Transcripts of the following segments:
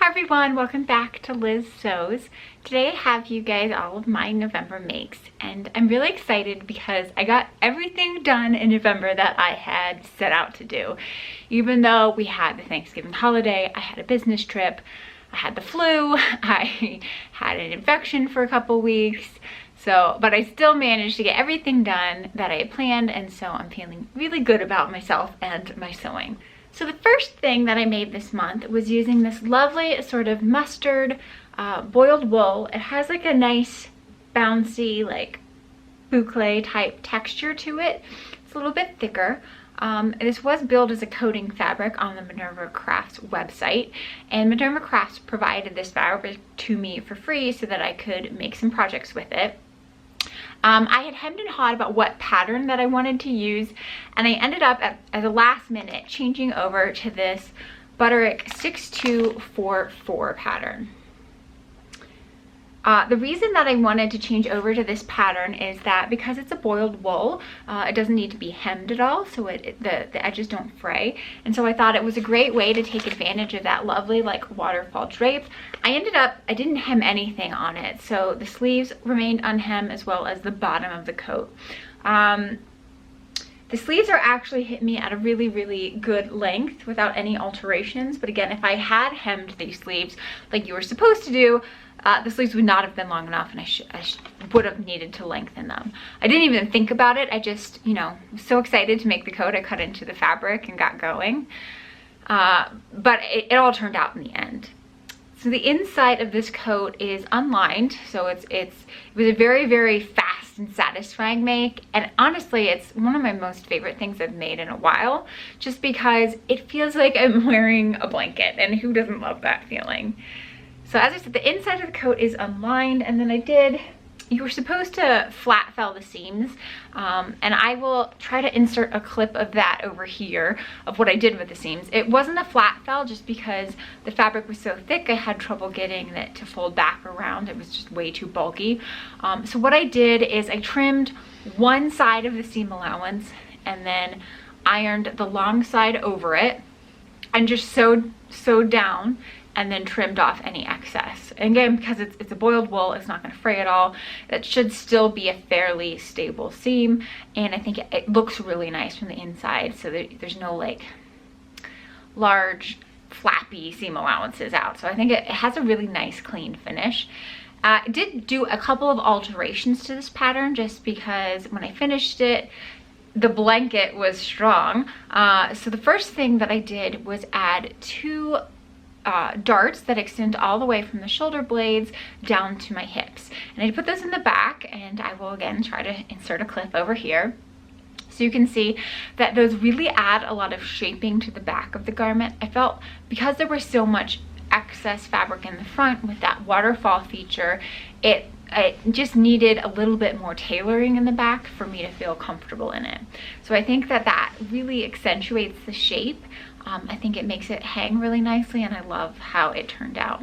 Hi everyone, welcome back to Liz Sews. Today I have you guys all of my November makes, and I'm really excited because I got everything done in November that I had set out to do. Even though we had the Thanksgiving holiday, I had a business trip, I had the flu, I had an infection for a couple weeks, but I still managed to get everything done that I had planned, and so I'm feeling really good about myself and my sewing. So the first thing that I made this month was using this lovely sort of mustard boiled wool. It has like a nice bouncy like boucle type texture to it. It's a little bit thicker. This was billed as a coating fabric on the Minerva Crafts website, and Minerva Crafts provided this fabric to me for free so that I could make some projects with it. I had hemmed and hawed about what pattern that I wanted to use, and I ended up at the last minute changing over to this Butterick 6244 pattern. The reason that I wanted to change over to this pattern is that because it's a boiled wool, it doesn't need to be hemmed at all, so the edges don't fray. And so I thought it was a great way to take advantage of that lovely like waterfall drape. I didn't hem anything on it, so the sleeves remained unhemmed as well as the bottom of the coat. The sleeves are actually hit me at a really, really good length without any alterations. But again, if I had hemmed these sleeves like you were supposed to do, the sleeves would not have been long enough, and I would have needed to lengthen them. I didn't even think about it. I just, was so excited to make the coat. I cut into the fabric and got going. But it all turned out in the end. So the inside of this coat is unlined, so it was a very, very fast and satisfying make, and honestly it's one of my most favorite things I've made in a while, just because it feels like I'm wearing a blanket, and who doesn't love that feeling? So as I said, the inside of the coat is unlined, and then you were supposed to flat fell the seams, and I will try to insert a clip of that over here of what I did with the seams. It wasn't a flat fell just because the fabric was so thick I had trouble getting it to fold back around. It was just way too bulky. So what I did is I trimmed one side of the seam allowance and then ironed the long side over it and just sewed down and then trimmed off any excess. And again, because it's a boiled wool, it's not going to fray at all. It should still be a fairly stable seam, and I think it looks really nice from the inside, so there's no like large flappy seam allowances out. So I think it has a really nice clean finish. I did do a couple of alterations to this pattern just because when I finished it, the blanket was strong. So the first thing that I did was add two darts that extend all the way from the shoulder blades down to my hips, and I put those in the back, and I will again try to insert a clip over here so you can see that those really add a lot of shaping to the back of the garment. I felt because there was so much excess fabric in the front with that waterfall feature, it just needed a little bit more tailoring in the back for me to feel comfortable in it. So I think that really accentuates the shape. I think it makes it hang really nicely, and I love how it turned out.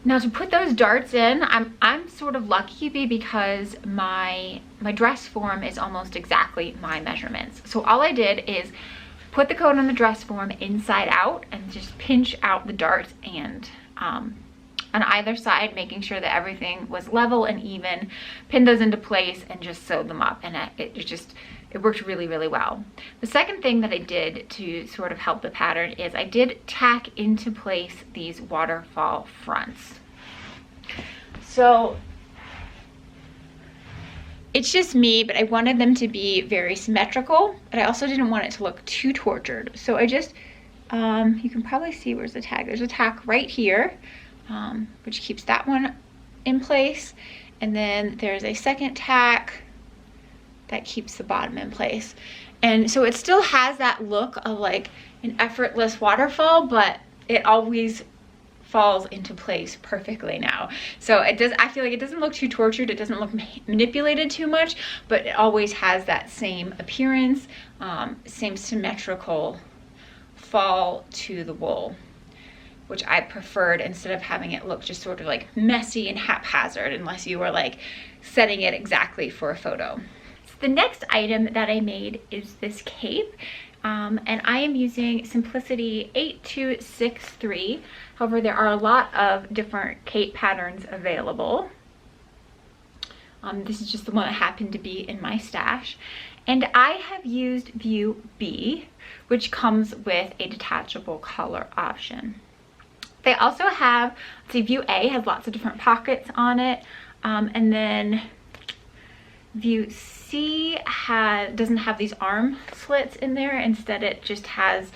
Now to put those darts in, I'm sort of lucky because my dress form is almost exactly my measurements. So all I did is put the coat on the dress form inside out and just pinch out the darts and on either side, making sure that everything was level and even, pin those into place and just sew them up, and it worked really, really well. The second thing that I did to sort of help the pattern is I did tack into place these waterfall fronts. So it's just me, but I wanted them to be very symmetrical, but I also didn't want it to look too tortured. So I just, you can probably see where's the tag. There's a tack right here, which keeps that one in place. And then there's a second tack that keeps the bottom in place. And so it still has that look of like an effortless waterfall, but it always falls into place perfectly now. So I feel like it doesn't look too tortured, it doesn't look manipulated too much, but it always has that same appearance, same symmetrical fall to the wool, which I preferred instead of having it look just sort of like messy and haphazard unless you were like setting it exactly for a photo. The next item that I made is this cape, And I am using Simplicity 8263. However, there are a lot of different cape patterns available. This is just the one that happened to be in my stash. And I have used View B, which comes with a detachable collar option. They also have, let's see, View A has lots of different pockets on it. And then View C doesn't have these arm slits in there. Instead, it just has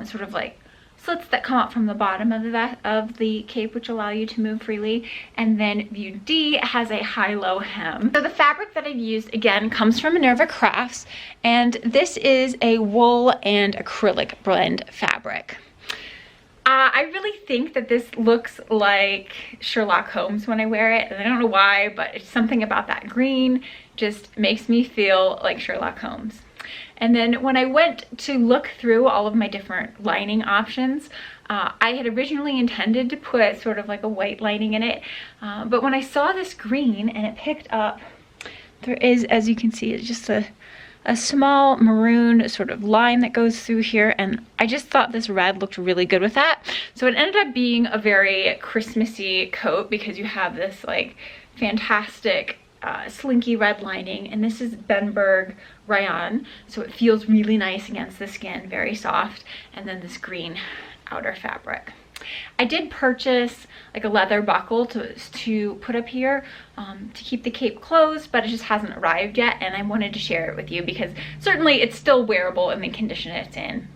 sort of like slits that come up from the bottom of the cape, which allow you to move freely. And then View D has a high-low hem. So the fabric that I've used, again, comes from Minerva Crafts, and this is a wool and acrylic blend fabric. I really think that this looks like Sherlock Holmes when I wear it, and I don't know why, but it's something about that green just makes me feel like Sherlock Holmes. And then when I went to look through all of my different lining options, I had originally intended to put sort of like a white lining in it, but when I saw this green and it picked up, there is, as you can see, it's just a small maroon sort of line that goes through here, and I just thought this red looked really good with that. So it ended up being a very Christmassy coat because you have this like fantastic slinky red lining, and this is Benberg rayon, so it feels really nice against the skin, very soft, and then this green outer fabric. I did purchase like a leather buckle to put up here to keep the cape closed, but it just hasn't arrived yet, and I wanted to share it with you because certainly it's still wearable in the condition it's in.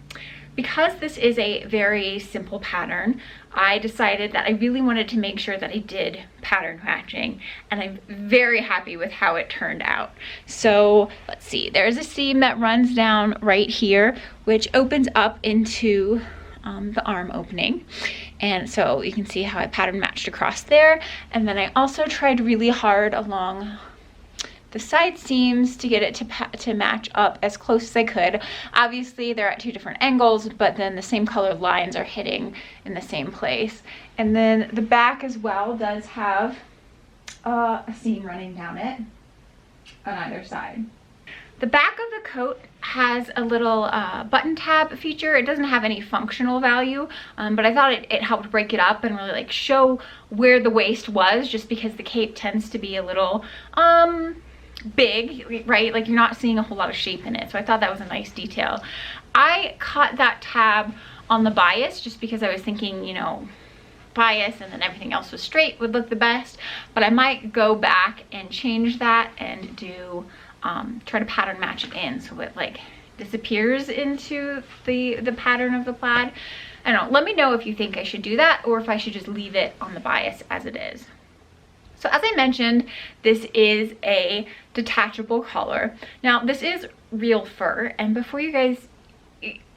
Because this is a very simple pattern, I decided that I really wanted to make sure that I did pattern matching, and I'm very happy with how it turned out. So let's see, there's a seam that runs down right here, which opens up into the arm opening, and so you can see how I pattern matched across there. And then I also tried really hard along the side seams to get it to match up as close as I could. Obviously they're at two different angles, but then the same color lines are hitting in the same place. And then the back as well does have a seam running down it on either side. The back of the coat has a little button tab feature. It doesn't have any functional value, but I thought it helped break it up and really like show where the waist was, just because the cape tends to be a little big, right? Like you're not seeing a whole lot of shape in it. So I thought that was a nice detail. I cut that tab on the bias just because I was thinking, you know, bias and then everything else was straight would look the best, but I might go back and change that and do try to pattern match it in so it like disappears into the pattern of the plaid. I don't know, let me know if you think I should do that or if I should just leave it on the bias as it is. So as I mentioned, this is a detachable collar. Now this is real fur, and before you guys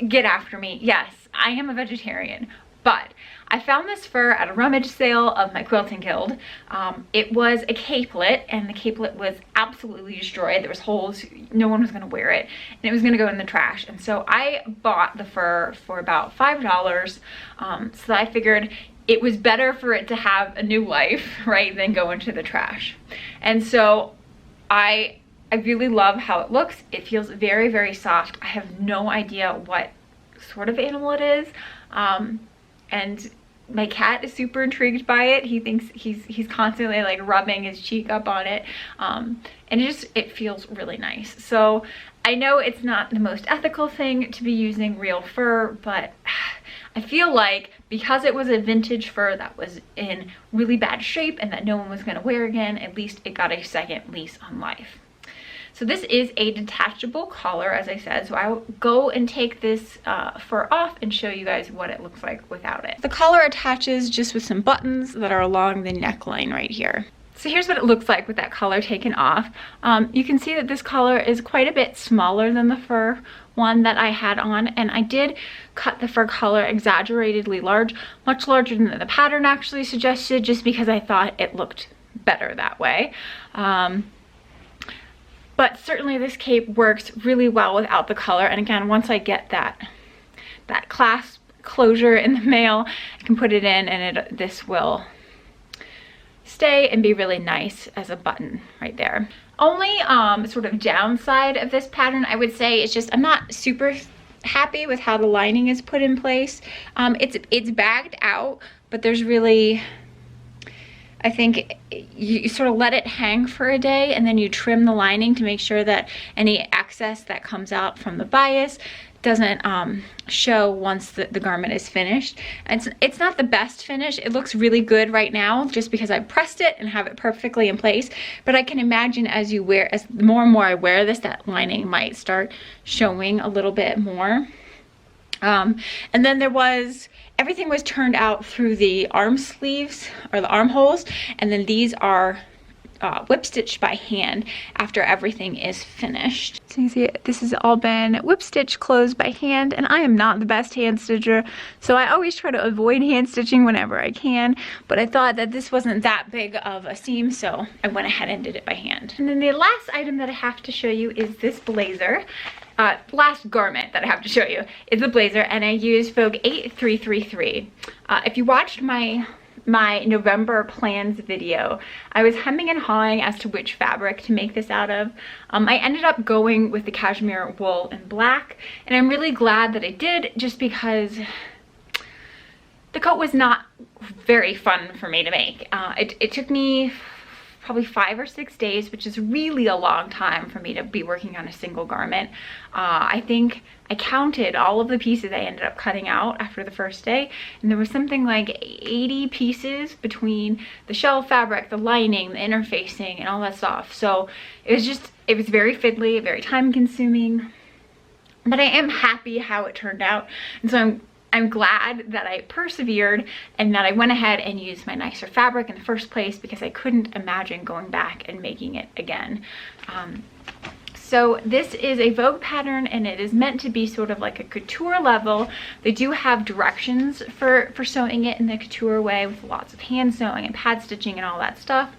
get after me, yes, I am a vegetarian, but I found this fur at a rummage sale of my quilting guild. It was a capelet, and the capelet was absolutely destroyed. There was holes, no one was gonna wear it, and it was gonna go in the trash. And so I bought the fur for about $5, so I figured it was better for it to have a new life, right, than go into the trash. And so I really love how it looks. It feels very, very soft. I have no idea what sort of animal it is. And my cat is super intrigued by it. He thinks he's constantly like rubbing his cheek up on it. And it feels really nice. So I know it's not the most ethical thing to be using real fur, but I feel like because it was a vintage fur that was in really bad shape and that no one was gonna wear again, at least it got a second lease on life. So this is a detachable collar, as I said, so I will go and take this fur off and show you guys what it looks like without it. The collar attaches just with some buttons that are along the neckline right here. So here's what it looks like with that collar taken off. You can see that this collar is quite a bit smaller than the fur one that I had on, and I did cut the fur collar exaggeratedly large, much larger than the pattern actually suggested, just because I thought it looked better that way. But certainly this cape works really well without the collar. And again, once I get that clasp closure in the mail, I can put it in, and this will stay and be really nice as a button right there. Only sort of downside of this pattern, I would say, is just I'm not super happy with how the lining is put in place. It's bagged out, but there's really, I think you sort of let it hang for a day, and then you trim the lining to make sure that any excess that comes out from the bias doesn't show once the garment is finished. And it's not the best finish. It looks really good right now just because I pressed it and have it perfectly in place, but I can imagine as more and more I wear this, that lining might start showing a little bit more. And then everything was turned out through the arm sleeves or the armholes, and then these are whip stitched by hand after everything is finished. So you see this has all been whip stitched closed by hand, and I am not the best hand stitcher, so I always try to avoid hand stitching whenever I can, but I thought that this wasn't that big of a seam, so I went ahead and did it by hand. And then the last item that I have to show you is this blazer. Last garment that I have to show you is the blazer, and I used Vogue 8333. If you watched my November plans video, I was hemming and hawing as to which fabric to make this out of. I ended up going with the cashmere wool in black, and I'm really glad that I did, just because the coat was not very fun for me to make. It took me probably 5 or 6 days, which is really a long time for me to be working on a single garment. I think I counted all of the pieces I ended up cutting out after the first day, and there was something like 80 pieces between the shell fabric, the lining, the interfacing, and all that stuff. So it was very fiddly, very time consuming, but I am happy how it turned out. And so I'm glad that I persevered and that I went ahead and used my nicer fabric in the first place, because I couldn't imagine going back and making it again. So this is a Vogue pattern, and it is meant to be sort of like a couture level. They do have directions for sewing it in the couture way, with lots of hand sewing and pad stitching and all that stuff.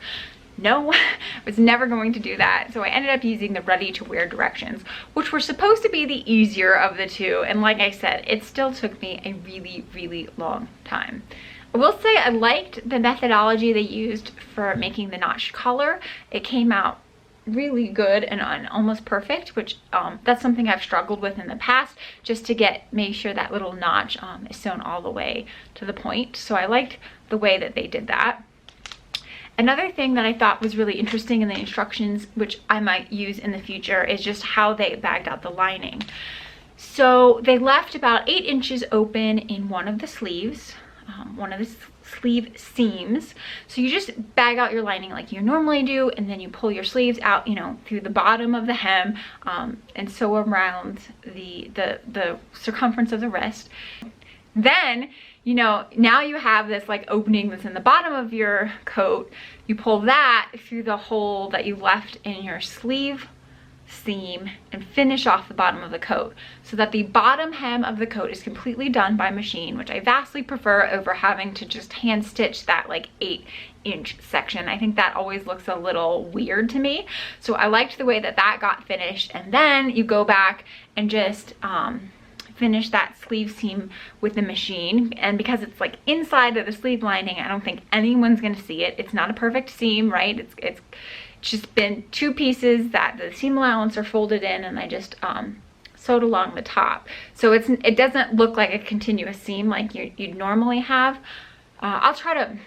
No, I was never going to do that. So I ended up using the ready to wear directions, which were supposed to be the easier of the two. And like I said, it still took me a really, really long time. I will say I liked the methodology they used for making the notched collar. It came out really good and almost perfect, which that's something I've struggled with in the past, just to make sure that little notch is sewn all the way to the point. So I liked the way that they did that. Another thing that I thought was really interesting in the instructions, which I might use in the future, is just how they bagged out the lining. So they left about 8 inches open in one of the sleeves, one of the sleeve seams. So you just bag out your lining like you normally do, and then you pull your sleeves out, you know, through the bottom of the hem, and sew around the circumference of the wrist. Then, you know, now you have this like opening that's in the bottom of your coat. You pull that through the hole that you left in your sleeve seam and finish off the bottom of the coat, so that the bottom hem of the coat is completely done by machine, which I vastly prefer over having to just hand stitch that like 8-inch section. I think that always looks a little weird to me. So I liked the way that that got finished, and then you go back and just finish that sleeve seam with the machine. And because it's like inside of the sleeve lining, I don't think anyone's gonna see it. It's not a perfect seam, right? It's just been 2 pieces that the seam allowance are folded in, and I just sewed along the top. So it doesn't look like a continuous seam like you'd normally have. I'll try to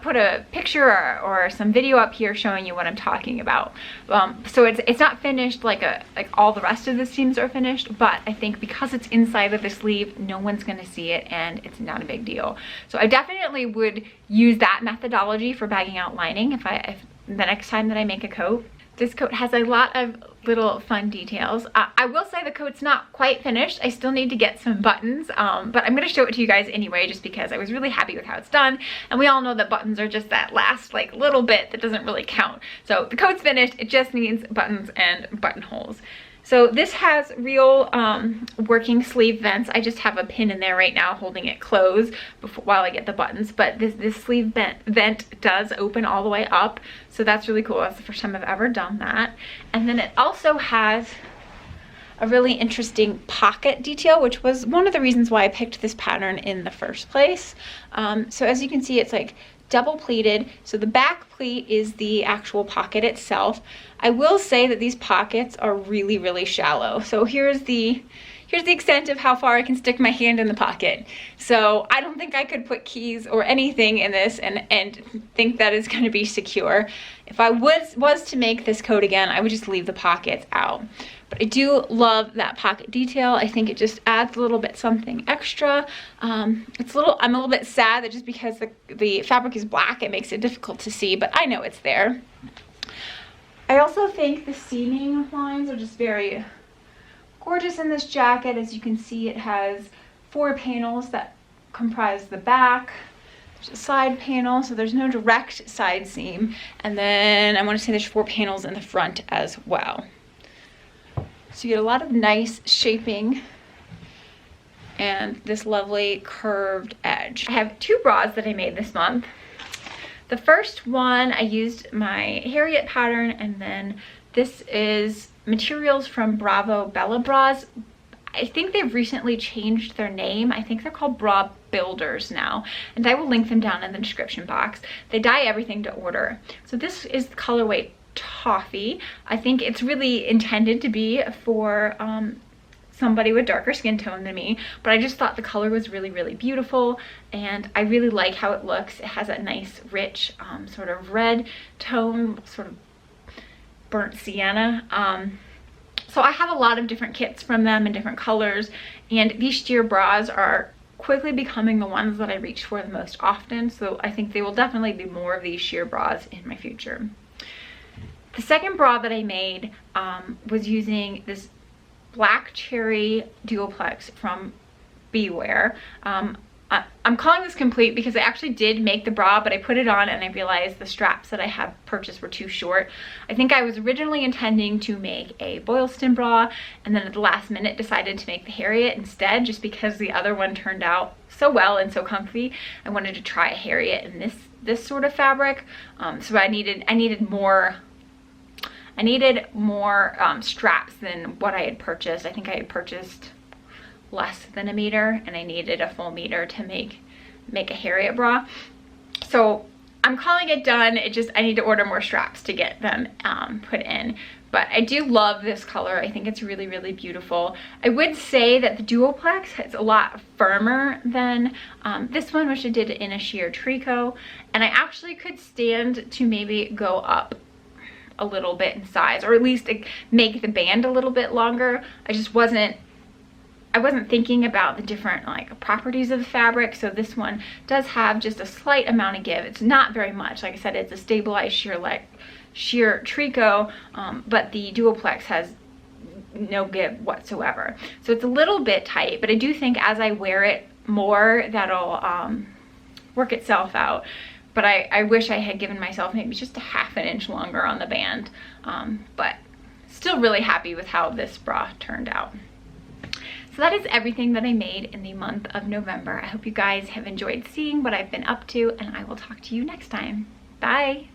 put a picture or some video up here showing you what I'm talking about. So it's not finished like all the rest of the seams are finished, but I think because it's inside of the sleeve, no one's gonna see it, and it's not a big deal. So I definitely would use that methodology for bagging out lining if the next time that I make a coat. This coat has a lot of little fun details. I will say the coat's not quite finished. I still need to get some buttons, but I'm going to show it to you guys anyway, just because I was really happy with how it's done. And we all know that buttons are just that last like little bit that doesn't really count. So the coat's finished. It just needs buttons and buttonholes. So this has real working sleeve vents. I just have a pin in there right now holding it closed while I get the buttons, but this sleeve vent does open all the way up, so that's really cool. That's the first time I've ever done that. And then it also has a really interesting pocket detail, which was one of the reasons why I picked this pattern in the first place. So as you can see, it's like double pleated. So the back pleat is the actual pocket itself. I will say that these pockets are really, really shallow. So here's the extent of how far I can stick my hand in the pocket. So I don't think I could put keys or anything in this and think that it's going to be secure. If I was to make this coat again, I would just leave the pockets out. But I do love that pocket detail. I think it just adds a little bit something extra. I'm a little bit sad that just because the fabric is black, it makes it difficult to see, but I know it's there. I also think the seaming lines are just very gorgeous in this jacket. As you can see, it has 4 panels that comprise the back. There's a side panel, so there's no direct side seam. And then I want to say there's 4 panels in the front as well. So you get a lot of nice shaping and this lovely curved edge. I have 2 bras that I made this month. The first one, I used my Harriet pattern, and then this is materials from Bravo Bella Bras. I think they've recently changed their name. I think they're called Bra Builders now, and I will link them down in the description box. They dye everything to order. So this is the colorway Toffee. I think it's really intended to be for somebody with darker skin tone than me, but I just thought the color was really, really beautiful, and I really like how it looks. It has that nice rich sort of red tone, sort of burnt sienna. So I have a lot of different kits from them in different colors, and these sheer bras are quickly becoming the ones that I reach for the most often, so I think they will definitely be more of these sheer bras in my future. The second bra that I made was using this black cherry duoplex from Beware. I'm calling this complete because I actually did make the bra, but I put it on and I realized the straps that I had purchased were too short. I think I was originally intending to make a Boylston bra, and then at the last minute decided to make the Harriet instead, just because the other one turned out so well and so comfy. I wanted to try a Harriet in this sort of fabric. So I needed more straps than what I had purchased. I think I had purchased less than a meter, and I needed a full meter to make a Harriet bra. So I'm calling it done. I need to order more straps to get them put in. But I do love this color. I think it's really, really beautiful. I would say that the duoplex is a lot firmer than this one, which I did in a sheer tricot. And I actually could stand to maybe go up a little bit in size, or at least make the band a little bit longer. I wasn't thinking about the different properties of the fabric, so this one does have just a slight amount of give. It's not very much. Like I said, it's a stabilized sheer tricot, but the duoplex has no give whatsoever. So it's a little bit tight, but I do think as I wear it more, that'll work itself out. But I wish I had given myself maybe just a ½ inch longer on the band. But still really happy with how this bra turned out. So that is everything that I made in the month of November. I hope you guys have enjoyed seeing what I've been up to, and I will talk to you next time. Bye!